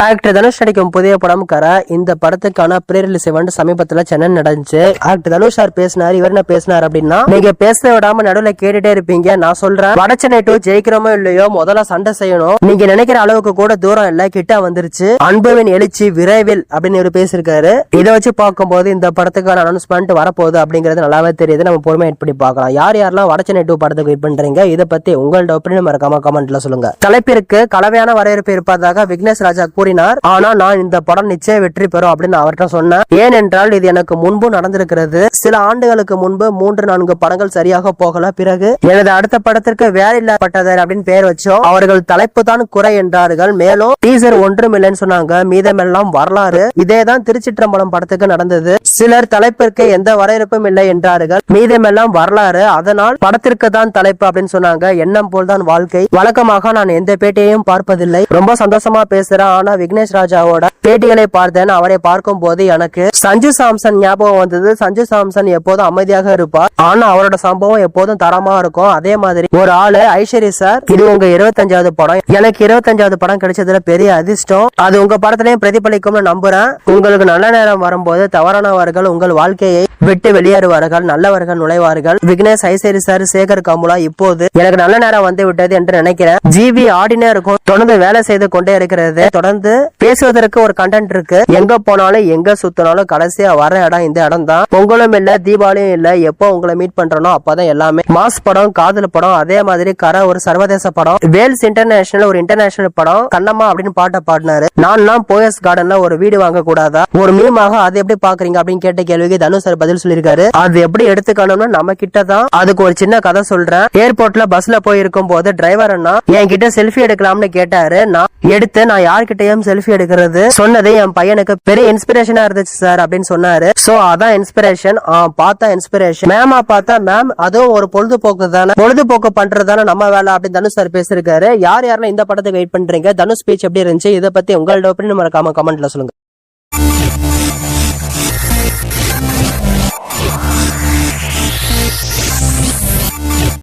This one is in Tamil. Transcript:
ஆக்டர் தனுஷ் நடிக்கும் புதிய படம் கர. இந்த படத்துக்கான ப்ரீ ரிலீஸ் இவெண்ட் சமீபத்துல சென்னை நடந்துச்சு. ஆக்டர் தனுஷ் சார் பேசினாரு. இவர் என்ன பேசினார் அப்படின்னா, நீங்க பேச விடாம நடுவுல கேட்டுட்டே இருப்பீங்க. நான் சொல்றேன், வடச்சென்னை டூ ஜெயிக்கிறோமோ இல்லையோ முதல்ல சண்டை செய்யணும். நீங்க நினைக்கிற அளவுக்கு கூட தூரம் இல்ல, கிட்ட வந்துருச்சு. அன்புவின் எழுச்சி விரைவில் அப்படின்னு இவர் பேசிருக்காரு. இதை வச்சு பார்க்கும்போது இந்த படத்துக்கான அனௌன்ஸ்மெண்ட் வரப்போகுது அப்படிங்கிறது நல்லாவே தெரியுது. நம்ம பொறுமை வெயிட் பண்ணி பார்க்கலாம். யார் யாரெல்லாம் வடச்சென்னை டூ படத்துக்கு வெயிட் பண்றீங்க, இதை பத்தி உங்களோட ஒப்பீனியன் மறக்காம கமெண்ட்ல சொல்லுங்க. தலைப்பிற்கு கலவையான வரவேற்பு இருப்பதாக விக்னேஷ் ராஜா கூறினார். ஆனா நான் இந்த படம் நிச்சயம் வெற்றி பெறும் அப்படின்னு அவர்கிட்ட சொன்னேன். ஏனென்றால் இது எனக்கு முன்பு நடந்திருக்கிறது. சில ஆண்டுகளுக்கு முன்பு 3-4 படங்கள் சரியாக போகல. பிறகு எனது அடுத்த படத்திற்கு வேலையில்லாப்பட்டதர் அப்படின்னு பெயர் வச்சோம். அவர்கள் தலைப்பு தான் குறை என்றார்கள். மேலும் டீசர் ஒன்றும் இல்லைன்னு சொன்னாங்க. மீதமெல்லாம் வரலாறு. இதேதான் திருச்சிற்றம்பலம் படத்துக்கு நடந்தது. சிலர் தலைப்பிற்கு எந்த வரவேற்பும் இல்லை என்றார்கள். மீதமெல்லாம் வரலாறு. அதனால் படத்திற்கு தான் தலைப்பு அப்படின்னு சொன்னாங்க. எண்ணம் போல்தான் வாழ்க்கை. வழக்கமாக நான் எந்த பேட்டியையும் பார்ப்பதில்லை. ரொம்ப சந்தோஷமா பேசுறேன். ஆனா விக்னேஷ் ராஜாவோட பேட்டிகளை பார்த்தேன். அவரை பார்க்கும் போது எனக்கு சஞ்சு சாம்சன் ஞாபகம் வந்தது. சஞ்சு சாம்சன் எப்போதும் அமைதியாக இருப்பார். ஆனா அவரோட சம்பவம் எப்போதும் தரமா இருக்கும். அதே மாதிரி ஒரு ஆளு ஐஸ்வர்யா சார், இது உங்க 25வது படம். எனக்கு 25வது படம் கிடைச்சதுல பெரிய அதிர்ஷ்டம். அது உங்க படத்திலையும் பிரதிபலிக்கும்னு நம்புறேன். உங்களுக்கு நல்ல நேரம் வரும்போது தவறானவர்கள் உங்கள் வாழ்க்கையை விட்டு வெளியேறுவார்கள், நல்லவர்கள் நுழைவார்கள். விக்னேஷ், ஐஸ்வர்யா சார், சேகர் கமுலா, இப்போது எனக்கு நல்ல நேரம் வந்து விட்டது என்று நினைக்கிறேன். ஜிவி ஆடினே இருக்கும். தொடர்ந்து வேலை செய்து கொண்டே இருக்கிறது. தொடர்ந்து பேசுவதற்கு ஒரு கண்டென்ட் இருக்கு. எங்க போனாலும் எங்க சுத்தினாலும் கடைசியா வர இடம் இந்த இடம் தான். பொங்கலும் இல்ல, தீபாவளியும் இல்ல. எப்போ உங்களை மீட் பண்றனோ அப்பதான் எல்லாமே. மாஸ் படம், காதல் படம், அதே மாதிரி கர ஒரு சர்வதேச படம், வேல்ஸ் இன்டர்நேஷனல் ஒரு இன்டர்நேஷனல் படம். கண்ணம்மா அப்படின்னு பாட்டை பாடினாரு. நான் போயஸ் கார்டன்ல ஒரு வீடு வாங்க கூடாதா, ஒரு மீமாக அது எப்படி பாக்குறீங்க அப்படின்னு கேட்ட கேள்விக்கு தனுஷ் சார் பதில் சொல்லியிருக்காரு. அது எப்படி எடுத்துக்கணும்னு நம்ம கிட்ட தான். அதுக்கு ஒரு சின்ன கதை சொல்றேன். ஏர்போர்ட்ல பஸ்ல போயிருக்கும் போது டிரைவர் அண்ணா என்கிட்ட செல்ஃபி எடுக்கலாம்னு கேட்டாரு. நான் யார்கிட்டயும் செல்ஃபி எடுக்கிறது சொன்னது என் பையனுக்கு பெரிய இன்ஸ்பிரேஷனா இருந்துச்சு சார் அப்படின்னு சொன்னாரு. சோ அதான் இன்ஸ்பிரேஷன். பார்த்தா இன்ஸ்பிரேஷன். மேமா பார்த்தா மேம், அதுவும் ஒரு பொழுதுபோக்கு தானே. பொழுதுபோக்கு பண்றதுதானே நம்ம வேலை அப்படின்னு தனுஷ் சார் பேசிருக்காரு. யாரெல்லாம் இந்த படத்தை வெயிட் பண்றீங்க, தனுஷ் ஸ்பீச் எப்படி இருந்துச்சு, இதை பத்தி உங்களோட ஒப்பீனியன் மறக்காம கமெண்ட்ல சொல்லுங்க.